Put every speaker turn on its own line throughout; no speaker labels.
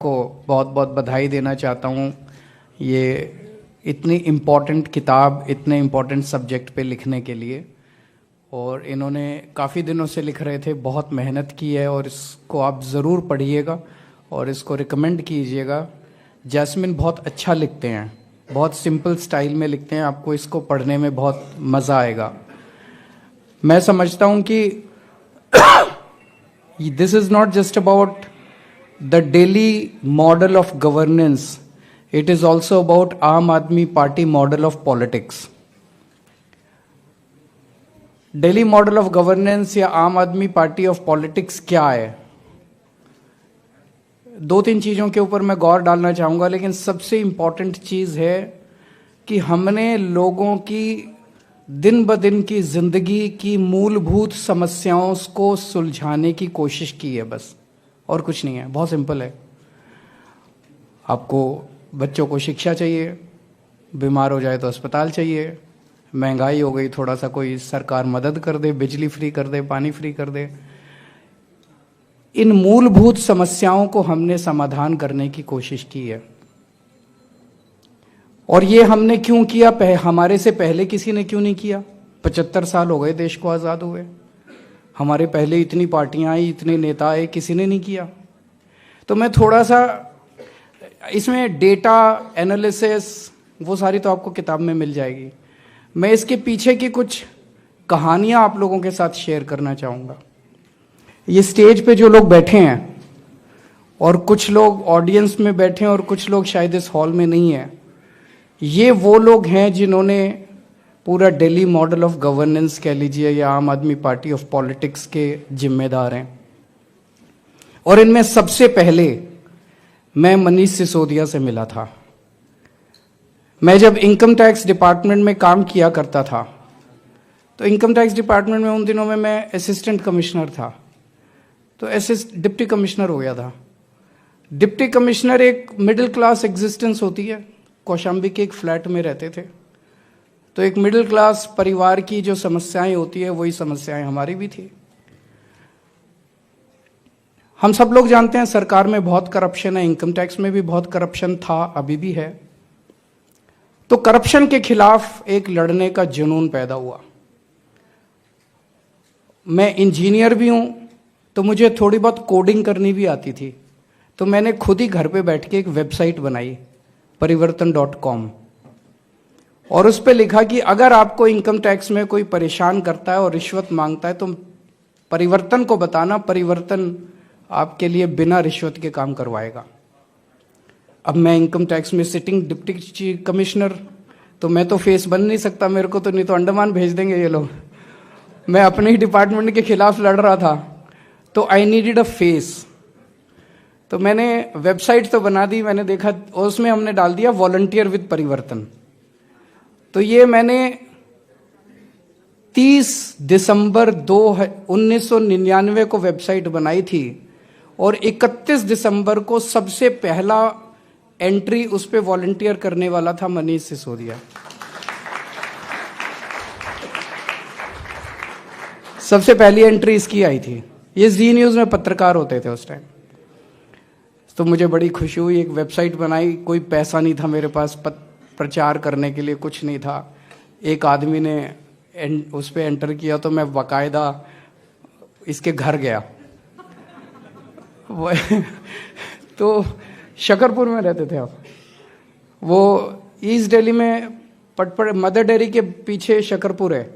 को बहुत बहुत बधाई देना चाहता हूँ। ये इतनी इम्पोर्टेंट किताब इतने इम्पोर्टेंट सब्जेक्ट पे लिखने के लिए, और इन्होंने काफ़ी दिनों से लिख रहे थे, बहुत मेहनत की है, और इसको आप ज़रूर पढ़िएगा और इसको रिकमेंड कीजिएगा। जैस्मिन बहुत अच्छा लिखते हैं, बहुत सिंपल स्टाइल में लिखते हैं, आपको इसको पढ़ने में बहुत मज़ा आएगा। मैं समझता हूँ कि this is not just about the Delhi model of governance, it is also about Aam Aadmi Party model of politics. Delhi model of governance या आम आदमी पार्टी ऑफ पॉलिटिक्स क्या है? दो तीन चीज़ों के ऊपर मैं गौर डालना चाहूँगा, लेकिन सबसे इम्पॉर्टेंट चीज़ है कि हमने लोगों की दिन ब दिन की ज़िंदगी की मूलभूत समस्याओं को सुलझाने की कोशिश की है, बस, और कुछ नहीं है। बहुत सिंपल है। आपको बच्चों को शिक्षा चाहिए, बीमार हो जाए तो अस्पताल चाहिए, महंगाई हो गई थोड़ा सा, कोई सरकार मदद कर दे, बिजली फ्री कर दे, पानी फ्री कर दे। इन मूलभूत समस्याओं को हमने समाधान करने की कोशिश की है। और ये हमने क्यों किया? हमारे से पहले किसी ने क्यों नहीं किया? 75 साल हो गए देश को आज़ाद हुए, हमारे पहले इतनी पार्टियां आई, इतने नेता आए, किसी ने नहीं किया। तो मैं थोड़ा सा इसमें डेटा एनालिसिस वो सारी तो आपको किताब में मिल जाएगी। मैं इसके पीछे की कुछ कहानियां आप लोगों के साथ शेयर करना चाहूँगा। ये स्टेज पे जो लोग बैठे हैं, और कुछ लोग ऑडियंस में बैठे हैं और कुछ लोग शायद इस हॉल में नहीं है, ये वो लोग हैं जिन्होंने पूरा दिल्ली मॉडल ऑफ गवर्नेंस कह लीजिए या आम आदमी पार्टी ऑफ पॉलिटिक्स के जिम्मेदार हैं। और इनमें सबसे पहले मैं मनीष सिसोदिया से मिला था। मैं जब इनकम टैक्स डिपार्टमेंट में काम किया करता था, तो इनकम टैक्स डिपार्टमेंट में उन दिनों में मैं असिस्टेंट कमिश्नर था, तो डिप्टी कमिश्नर हो गया था। डिप्टी कमिश्नर एक मिडिल क्लास एग्जिस्टेंस होती है। कौशाम्बी के एक फ्लैट में रहते थे, तो एक मिडिल क्लास परिवार की जो समस्याएं होती है वही समस्याएं हमारी भी थी। हम सब लोग जानते हैं सरकार में बहुत करप्शन है, इनकम टैक्स में भी बहुत करप्शन था, अभी भी है। तो करप्शन के खिलाफ एक लड़ने का जुनून पैदा हुआ। मैं इंजीनियर भी हूं, तो मुझे थोड़ी बहुत कोडिंग करनी भी आती थी। तो मैंने खुद ही घर पे बैठ के एक वेबसाइट बनाई, परिवर्तन.com, और उस पर लिखा कि अगर आपको इनकम टैक्स में कोई परेशान करता है और रिश्वत मांगता है तो परिवर्तन को बताना, परिवर्तन आपके लिए बिना रिश्वत के काम करवाएगा। अब मैं इनकम टैक्स में सिटिंग डिप्टी कमिश्नर, तो मैं तो फेस बन नहीं सकता मेरे को, तो नहीं तो अंडमान भेज देंगे ये लोग। मैं अपने ही डिपार्टमेंट के खिलाफ लड़ रहा था, तो आई नीडेड अ फेस। तो मैंने वेबसाइट तो बना दी, मैंने देखा, और उसमें हमने डाल दिया वॉलंटियर विद परिवर्तन। तो ये मैंने 30 दिसंबर 1999 को वेबसाइट बनाई थी, और 31 दिसंबर को सबसे पहला एंट्री उस पे वॉलंटियर करने वाला था मनीष सिसोदिया। सबसे पहली एंट्री इसकी आई थी। ये जी न्यूज़ में पत्रकार होते थे उस टाइम। तो मुझे बड़ी खुशी हुई, एक वेबसाइट बनाई, कोई पैसा नहीं था मेरे पास, प्रचार करने के लिए कुछ नहीं था। एक आदमी ने उस पर एंटर किया, तो मैं बाकायदा इसके घर गया। तो शकरपुर में रहते थे आप, वो ईस्ट दिल्ली में पटपड़ मदर डेयरी के पीछे शकरपुर है।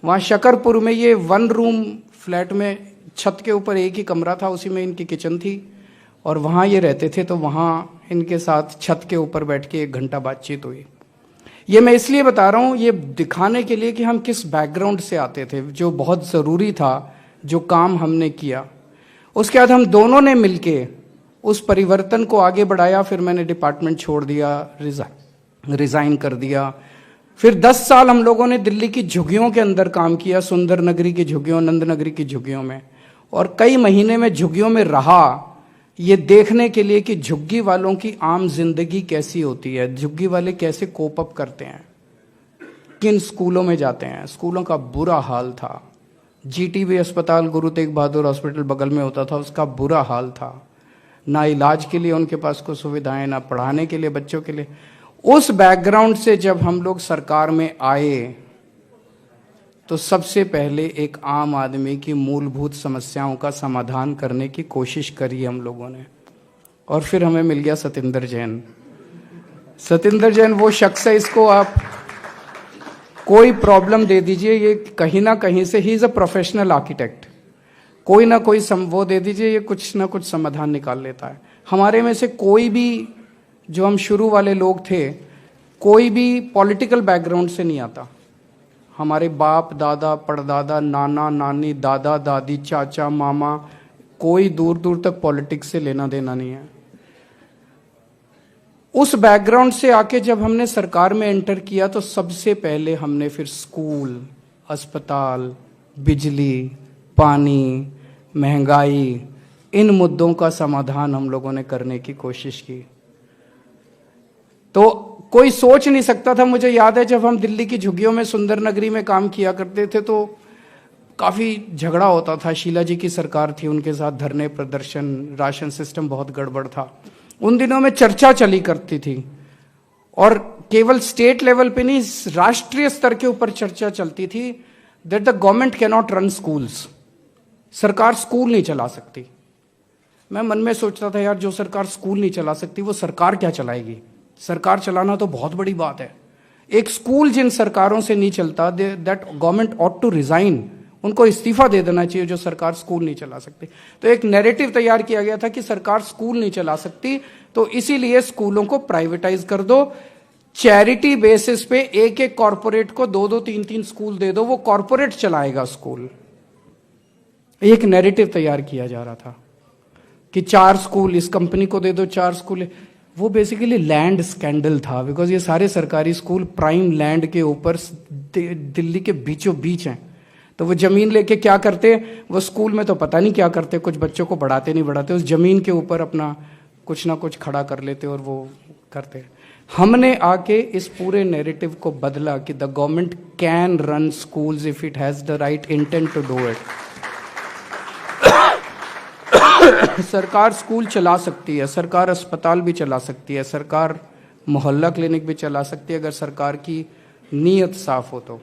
वहाँ शकरपुर में ये 1 रूम फ्लैट में, छत के ऊपर एक ही कमरा था, उसी में इनकी किचन थी, और वहाँ ये रहते थे। तो वहाँ इनके साथ छत के ऊपर बैठ के 1 घंटा बातचीत हुई। ये मैं इसलिए बता रहा हूँ, ये दिखाने के लिए कि हम किस बैकग्राउंड से आते थे, जो बहुत ज़रूरी था, जो काम हमने किया। उसके बाद हम दोनों ने मिलके उस परिवर्तन को आगे बढ़ाया। फिर मैंने डिपार्टमेंट छोड़ दिया, रिज़ाइन कर दिया। फिर 10 साल हम लोगों ने दिल्ली की झुग्गियों के अंदर काम किया, सुंदर नगरी की झुग्गियों, नंद नगरी की झुग्गियों में, और कई महीने में झुग्गियों में रहा, ये देखने के लिए कि झुग्गी वालों की आम जिंदगी कैसी होती है, झुग्गी वाले कैसे कोप अप करते हैं, किन स्कूलों में जाते हैं। स्कूलों का बुरा हाल था। जीटीबी अस्पताल, गुरु तेग बहादुर हॉस्पिटल बगल में होता था, उसका बुरा हाल था। ना इलाज के लिए उनके पास कोई सुविधाएं, ना पढ़ाने के लिए बच्चों के लिए। उस बैकग्राउंड से जब हम लोग सरकार में आए तो सबसे पहले एक आम आदमी की मूलभूत समस्याओं का समाधान करने की कोशिश करी हम लोगों ने, और फिर हमें मिल गया सतेंद्र जैन। सतेंद्र जैन वो शख्स है, इसको आप कोई प्रॉब्लम दे दीजिए, ये कहीं ना कहीं से, he is a professional architect, कोई ना कोई वो दे दीजिए, ये कुछ ना कुछ समाधान निकाल लेता है। हमारे में से कोई भी, जो हम शुरू वाले लोग थे, कोई भी पॉलिटिकल बैकग्राउंड से नहीं आता। हमारे बाप दादा परदादा नाना नानी दादा दादी चाचा मामा, कोई दूर दूर तक पॉलिटिक्स से लेना देना नहीं है। उस बैकग्राउंड से आके जब हमने सरकार में एंटर किया तो सबसे पहले हमने फिर स्कूल, अस्पताल, बिजली, पानी, महंगाई, इन मुद्दों का समाधान हम लोगों ने करने की कोशिश की। तो कोई सोच नहीं सकता था। मुझे याद है जब हम दिल्ली की झुग्गियों में सुंदर नगरी में काम किया करते थे तो काफ़ी झगड़ा होता था। शीला जी की सरकार थी, उनके साथ धरने प्रदर्शन, राशन सिस्टम बहुत गड़बड़ था। उन दिनों में चर्चा चली करती थी, और केवल स्टेट लेवल पे नहीं, राष्ट्रीय स्तर के ऊपर चर्चा चलती थी that the government can not run schools. सरकार स्कूल नहीं चला सकती। मैं मन में सोचता था, यार जो सरकार स्कूल नहीं चला सकती वो सरकार क्या चलाएगी? सरकार चलाना तो बहुत बड़ी बात है। एक स्कूल जिन सरकारों से नहीं चलता, that government ought to resign, उनको इस्तीफा दे देना चाहिए जो सरकार स्कूल नहीं चला सकती। तो एक नैरेटिव तैयार किया गया था कि सरकार स्कूल नहीं चला सकती, तो इसीलिए स्कूलों को प्राइवेटाइज कर दो, चैरिटी बेसिस पे एक एक कॉरपोरेट को 2-2 3-3 स्कूल दे दो, वो कॉरपोरेट चलाएगा स्कूल। एक नैरेटिव तैयार किया जा रहा था कि 4 स्कूल इस कंपनी को दे दो, 4 स्कूल। वो बेसिकली लैंड स्कैंडल था, बिकॉज ये सारे सरकारी स्कूल प्राइम लैंड के ऊपर दिल्ली के बीचों बीच हैं। तो वो जमीन लेके क्या करते, वो स्कूल में तो पता नहीं क्या करते, कुछ बच्चों को बढ़ाते नहीं बढ़ाते, उस जमीन के ऊपर अपना कुछ ना कुछ खड़ा कर लेते और वो करते। हमने आके इस पूरे नैरेटिव को बदला कि the government can run schools if it has the right intent to do it. सरकार स्कूल चला सकती है, सरकार अस्पताल भी चला सकती है, सरकार मोहल्ला क्लिनिक भी चला सकती है, अगर सरकार की नीयत साफ हो तो।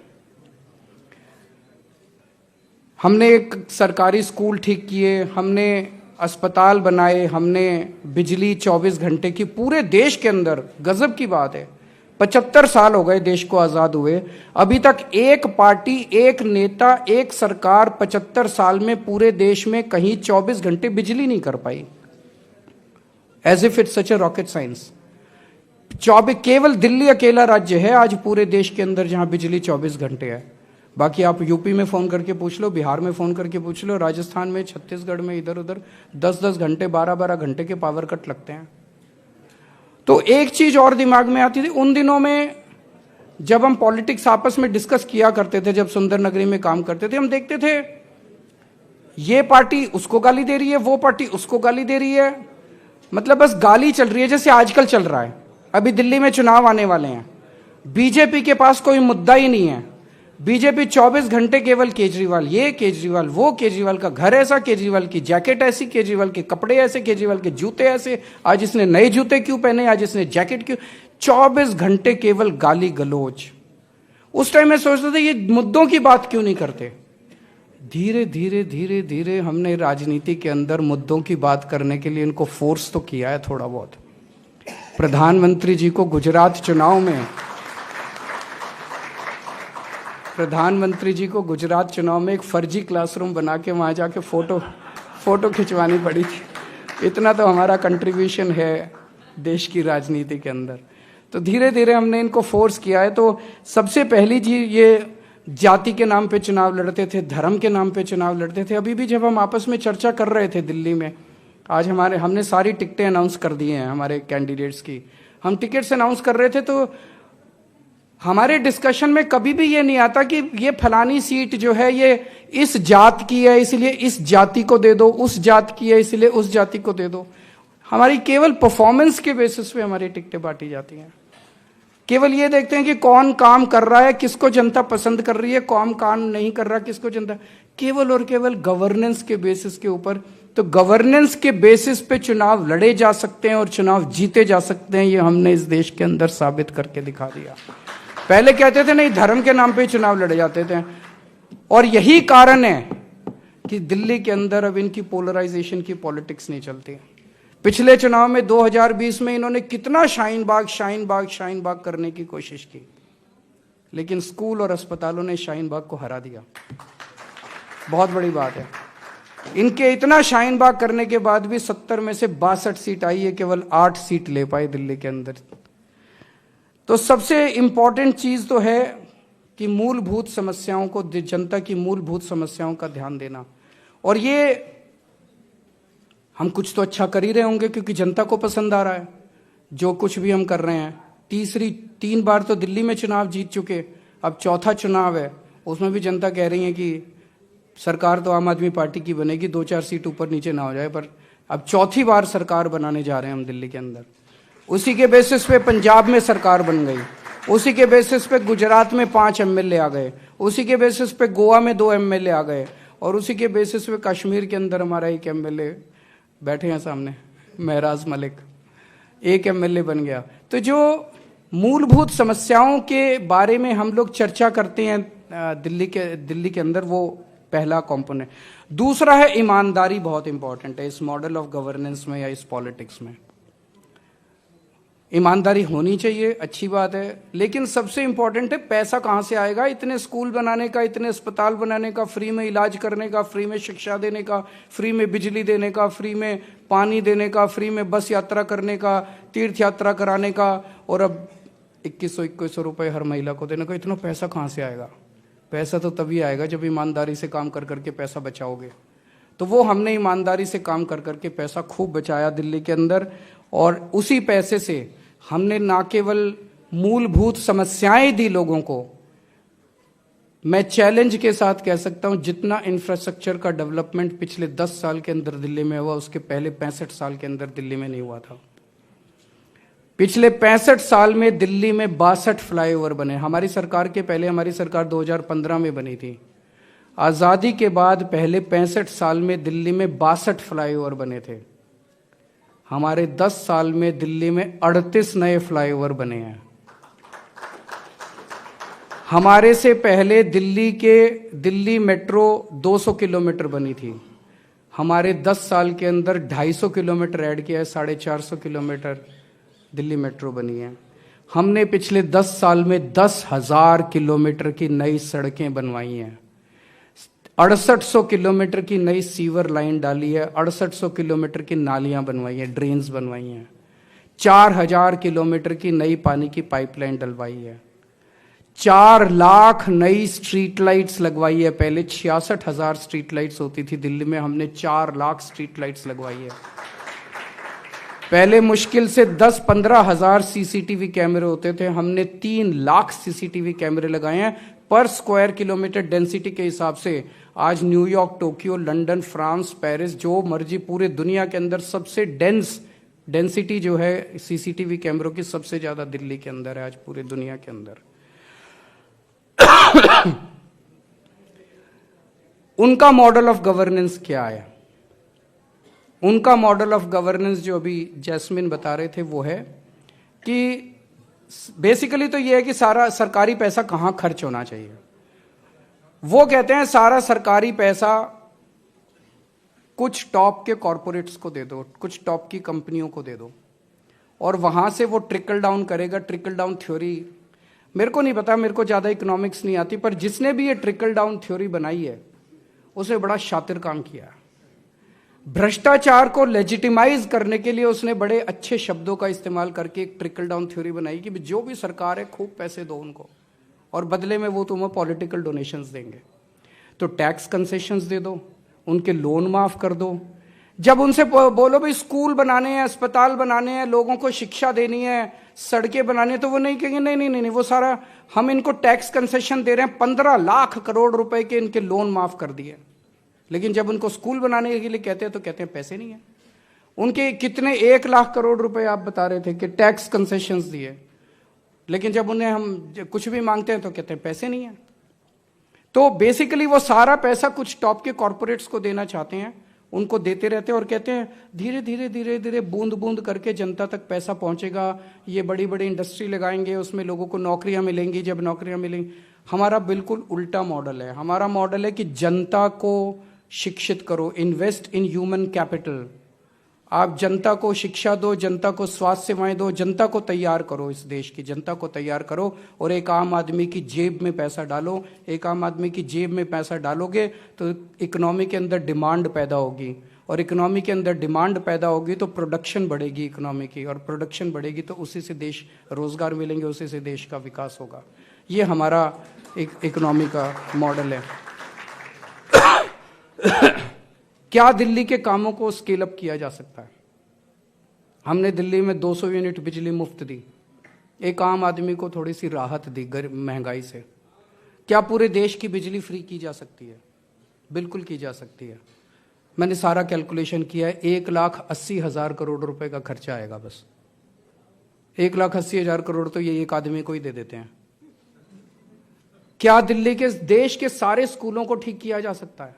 हमने एक सरकारी स्कूल ठीक किए, हमने अस्पताल बनाए, हमने बिजली 24 घंटे की पूरे देश के अंदर। गजब की बात है, 75 साल हो गए देश को आज़ाद हुए, अभी तक एक पार्टी, एक नेता, एक सरकार 75 साल में पूरे देश में कहीं 24 घंटे बिजली नहीं कर पाई। As if it's such a rocket science. केवल दिल्ली अकेला राज्य है आज पूरे देश के अंदर जहां बिजली 24 घंटे है। बाकी आप यूपी में फोन करके पूछ लो, बिहार में फोन करके पूछ लो, राजस्थान में, छत्तीसगढ़ में, इधर उधर 10-10 घंटे, 12-12 घंटे के पावर कट लगते हैं। तो एक चीज और दिमाग में आती थी उन दिनों में, जब हम पॉलिटिक्स आपस में डिस्कस किया करते थे, जब सुंदर नगरी में काम करते थे, हम देखते थे ये पार्टी उसको गाली दे रही है, वो पार्टी उसको गाली दे रही है, मतलब बस गाली चल रही है जैसे आजकल चल रहा है। अभी दिल्ली में चुनाव आने वाले हैं, बीजेपी के पास कोई मुद्दा ही नहीं है। बीजेपी 24 घंटे केवल केजरीवाल, ये केजरीवाल, वो केजरीवाल का घर ऐसा, केजरीवाल की जैकेट ऐसी, केजरीवाल के कपड़े ऐसे, केजरीवाल के जूते ऐसे, आज इसने नए जूते क्यों पहने, आज इसने जैकेट क्यों, 24 घंटे केवल गाली गलोच। उस टाइम मैं सोचता था ये मुद्दों की बात क्यों नहीं करते। धीरे धीरे धीरे धीरे हमने राजनीति के अंदर मुद्दों की बात करने के लिए इनको फोर्स तो किया है थोड़ा बहुत। प्रधानमंत्री जी को गुजरात चुनाव में एक फर्जी क्लासरूम बना के वहाँ जाके फोटो खिंचवानी पड़ी थी। इतना तो हमारा कंट्रीब्यूशन है देश की राजनीति के अंदर। तो धीरे धीरे हमने इनको फोर्स किया है। तो सबसे पहली चीज, ये जाति के नाम पे चुनाव लड़ते थे, धर्म के नाम पे चुनाव लड़ते थे। अभी भी जब हम आपस में चर्चा कर रहे थे दिल्ली में, आज हमने सारी टिकटें अनाउंस कर दी हैं हमारे कैंडिडेट्स की, हम टिकट्स अनाउंस कर रहे थे, तो हमारे डिस्कशन में कभी भी ये नहीं आता कि ये फलानी सीट जो है ये इस जात की है इसलिए इस जाति को दे दो, उस जात की है इसलिए उस जाति को दे दो। हमारी केवल परफॉर्मेंस के बेसिस पे हमारी टिकटें बांटी जाती हैं। केवल ये देखते हैं कि कौन काम कर रहा है, किसको जनता पसंद कर रही है, कौन काम नहीं कर रहा, किसको जनता, केवल और केवल गवर्नेंस के बेसिस के ऊपर। तो गवर्नेंस के बेसिस पे चुनाव लड़े जा सकते हैं और चुनाव जीते जा सकते हैं, ये हमने इस देश के अंदर साबित करके दिखा दिया। पहले कहते थे नहीं, धर्म के नाम पे चुनाव लड़े जाते थे, और यही कारण है कि दिल्ली के अंदर अब इनकी पोलराइजेशन की पॉलिटिक्स नहीं चलती। पिछले चुनाव में 2020 में इन्होंने कितना शाहीन बाग करने की कोशिश की, लेकिन स्कूल और अस्पतालों ने शाहीन बाग को हरा दिया। बहुत बड़ी बात है। इनके इतना शाहीन बाग करने के बाद भी 70 में से 62 सीट आई है, केवल 8 सीट ले पाए दिल्ली के अंदर। तो सबसे इंपॉर्टेंट चीज तो है कि मूलभूत समस्याओं को, जनता की मूलभूत समस्याओं का ध्यान देना। और ये हम कुछ तो अच्छा कर ही रहे होंगे क्योंकि जनता को पसंद आ रहा है जो कुछ भी हम कर रहे हैं। 3 बार तो दिल्ली में चुनाव जीत चुके, अब चौथा चुनाव है, उसमें भी जनता कह रही है कि सरकार तो आम आदमी पार्टी की बनेगी, 2-4 सीट ऊपर नीचे ना हो जाए, पर अब चौथी बार सरकार बनाने जा रहे हैं हम दिल्ली के अंदर। उसी के बेसिस पे पंजाब में सरकार बन गई, उसी के बेसिस पे गुजरात में 5 एमएलए आ गए, उसी के बेसिस पे गोवा में 2 एमएलए आ गए, और उसी के बेसिस पे कश्मीर के अंदर हमारा एक एमएलए बैठे हैं सामने, महराज मलिक, 1 एमएलए बन गया। तो जो मूलभूत समस्याओं के बारे में हम लोग चर्चा करते हैं दिल्ली के अंदर, वो पहला कंपोनेंट। दूसरा है ईमानदारी, बहुत इंपॉर्टेंट है इस मॉडल ऑफ गवर्नेंस में या इस पॉलिटिक्स में। ईमानदारी होनी चाहिए, अच्छी बात है, लेकिन सबसे इंपॉर्टेंट है पैसा कहां से आएगा। इतने स्कूल बनाने का, इतने अस्पताल बनाने का, फ्री में इलाज करने का, फ्री में शिक्षा देने का, फ्री में बिजली देने का, फ्री में पानी देने का, फ्री में बस यात्रा करने का, तीर्थ यात्रा कराने का, और अब 2100 रुपए हर महिला को देने का। इतना पैसा कहां से आएगा? पैसा तो तभी आएगा जब ईमानदारी से काम कर करके पैसा बचाओगे। तो वो हमने ईमानदारी से काम कर करके पैसा खूब बचाया दिल्ली के अंदर, और उसी पैसे से हमने ना केवल मूलभूत समस्याएं दी लोगों को, मैं चैलेंज के साथ कह सकता हूं जितना इंफ्रास्ट्रक्चर का डेवलपमेंट पिछले 10 साल के अंदर दिल्ली में हुआ, उसके पहले 65 साल के अंदर दिल्ली में नहीं हुआ था। पिछले 65 साल में दिल्ली में 62 फ्लाईओवर बने। हमारी सरकार के पहले, हमारी सरकार 2015 में बनी थी। आज़ादी के बाद पहले 65 साल में दिल्ली में 62 फ्लाईओवर बने थे। हमारे 10 साल में दिल्ली में 38 नए फ्लाईओवर बने हैं। हमारे से पहले दिल्ली मेट्रो 200 किलोमीटर बनी थी। हमारे 10 साल के अंदर 250 किलोमीटर ऐड किया है, 450 किलोमीटर दिल्ली मेट्रो बनी है। हमने पिछले 10 साल में 10,000 किलोमीटर की नई सड़कें बनवाई हैं, 6800 किलोमीटर की नई सीवर लाइन डाली है, 6800 किलोमीटर की नालियां बनवाई हैं, ड्रेन्स बनवाई हैं, 4000 किलोमीटर की नई पानी की पाइपलाइन डलवाई है, 4 लाख नई स्ट्रीट लाइट्स लगवाई है। पहले 66,000 स्ट्रीट लाइट्स होती थी दिल्ली में, हमने 4 लाख स्ट्रीट लाइट्स लगवाई है। पहले मुश्किल से 10-15 हजार सीसीटीवी कैमरे होते थे, हमने 3 लाख सीसीटीवी कैमरे लगाए हैं पर स्क्वायर किलोमीटर डेंसिटी के हिसाब से। आज New York, Tokyo, London, France, Paris, जो मर्जी पूरे दुनिया के अंदर सबसे डेंसिटी जो है सीसीटीवी कैमरों की सबसे ज्यादा दिल्ली के अंदर है आज पूरे दुनिया के अंदर। उनका मॉडल ऑफ गवर्नेंस क्या है? उनका मॉडल ऑफ गवर्नेंस जो अभी जैस्मिन बता रहे थे वो है कि बेसिकली तो ये है कि सारा सरकारी पैसा कहां खर्च होना चाहिए। वो कहते हैं सारा सरकारी पैसा कुछ टॉप के कॉरपोरेट्स को दे दो, कुछ टॉप की कंपनियों को दे दो, और वहां से वो ट्रिकल डाउन करेगा। ट्रिकल डाउन थ्योरी मेरे को नहीं पता, मेरे को ज्यादा इकोनॉमिक्स नहीं आती, पर जिसने भी ये ट्रिकल डाउन थ्योरी बनाई है उसने बड़ा शातिर काम किया। भ्रष्टाचार को लेजिटिमाइज करने के लिए उसने बड़े अच्छे शब्दों का इस्तेमाल करके एक ट्रिकल डाउन थ्योरी बनाई कि जो भी सरकार है खूब पैसे दो उनको, और बदले में वो तुम्हें पॉलिटिकल डोनेशंस देंगे। तो टैक्स कंसेशंस दे दो, उनके लोन माफ कर दो। जब उनसे बोलो भाई स्कूल बनाने हैं, अस्पताल बनाने हैं, लोगों को शिक्षा देनी है, सड़कें बनानी है, तो वो नहीं कहेंगे नहीं नहीं नहीं, वो सारा हम इनको टैक्स कंसेशन दे रहे हैं, 15 लाख करोड़ रुपए के इनके लोन माफ कर दिए। लेकिन जब उनको स्कूल बनाने के लिए कहते हैं तो कहते हैं पैसे नहीं है। उनके कितने 1 लाख करोड़ रुपए आप बता रहे थे कि टैक्स कंसेशंस दिए, लेकिन जब उन्हें हम कुछ भी मांगते हैं तो कहते हैं पैसे नहीं है। तो बेसिकली वो सारा पैसा कुछ टॉप के कॉरपोरेट्स को देना चाहते हैं उनको देते रहते हैं और कहते हैं धीरे धीरे धीरे धीरे बूंद बूंद करके जनता तक पैसा पहुंचेगा, ये बड़ी बड़ी इंडस्ट्री लगाएंगे, उसमें लोगों को नौकरियां मिलेंगी, जब नौकरियां मिलेंगी। हमारा बिल्कुल उल्टा मॉडल है। हमारा मॉडल है कि जनता को शिक्षित करो, इन्वेस्ट इन ह्यूमन कैपिटल। आप जनता को शिक्षा दो, जनता को स्वास्थ्य सेवाएं दो, जनता को तैयार करो, इस देश की जनता को तैयार करो और एक आम आदमी की जेब में पैसा डालो। एक आम आदमी की जेब में पैसा डालोगे तो इकोनॉमी के अंदर डिमांड पैदा होगी और इकोनॉमी के अंदर डिमांड पैदा होगी तो प्रोडक्शन बढ़ेगी इकोनॉमी की, और प्रोडक्शन बढ़ेगी तो उसी से देश रोजगार मिलेंगे, उसी से देश का विकास होगा। ये हमारा एक इकोनॉमी का मॉडल है। क्या दिल्ली के कामों को स्केल अप किया जा सकता है? हमने दिल्ली में 200 यूनिट बिजली मुफ्त दी, एक आम आदमी को थोड़ी सी राहत दी महंगाई से। क्या पूरे देश की बिजली फ्री की जा सकती है? बिल्कुल की जा सकती है। मैंने सारा कैलकुलेशन किया है, 1,80,000 करोड़ रुपए का खर्चा आएगा बस। 1,80,000 करोड़ तो ये एक आदमी को ही दे देते हैं। क्या दिल्ली के देश के सारे स्कूलों को ठीक किया जा सकता है?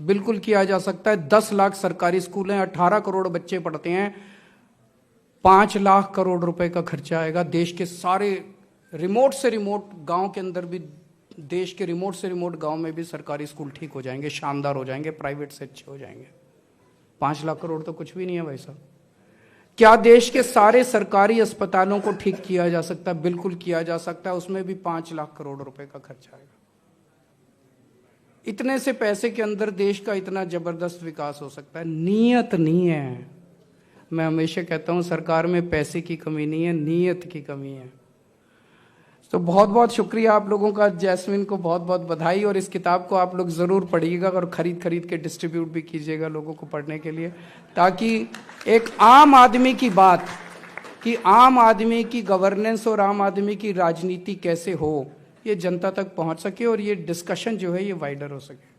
बिल्कुल किया जा सकता है। 10 लाख सरकारी स्कूल हैं, 18 करोड़ बच्चे पढ़ते हैं, 5 लाख करोड़ रुपए का खर्चा आएगा। देश के सारे रिमोट से रिमोट गांव के अंदर भी, देश के रिमोट से रिमोट गांव में भी सरकारी स्कूल ठीक हो जाएंगे, शानदार हो जाएंगे, प्राइवेट से अच्छे हो जाएंगे। 5 लाख करोड़ तो कुछ भी नहीं है भाई साहब। क्या देश के सारे सरकारी अस्पतालों को ठीक किया जा सकता है? बिल्कुल किया जा सकता है, उसमें भी 5 लाख करोड़ रुपए का खर्चा आएगा। इतने से पैसे के अंदर देश का इतना जबरदस्त विकास हो सकता है। नीयत नहीं है। मैं हमेशा कहता हूं सरकार में पैसे की कमी नहीं है, नीयत की कमी है। तो बहुत बहुत शुक्रिया आप लोगों का, जैस्मिन को बहुत बहुत बधाई, और इस किताब को आप लोग ज़रूर पढ़िएगा और खरीद के डिस्ट्रीब्यूट भी कीजिएगा लोगों को पढ़ने के लिए, ताकि एक आम आदमी की बात, कि आम आदमी की गवर्नेंस और आम आदमी की राजनीति कैसे हो, ये जनता तक पहुंच सके और ये डिस्कशन जो है ये वाइडर हो सके।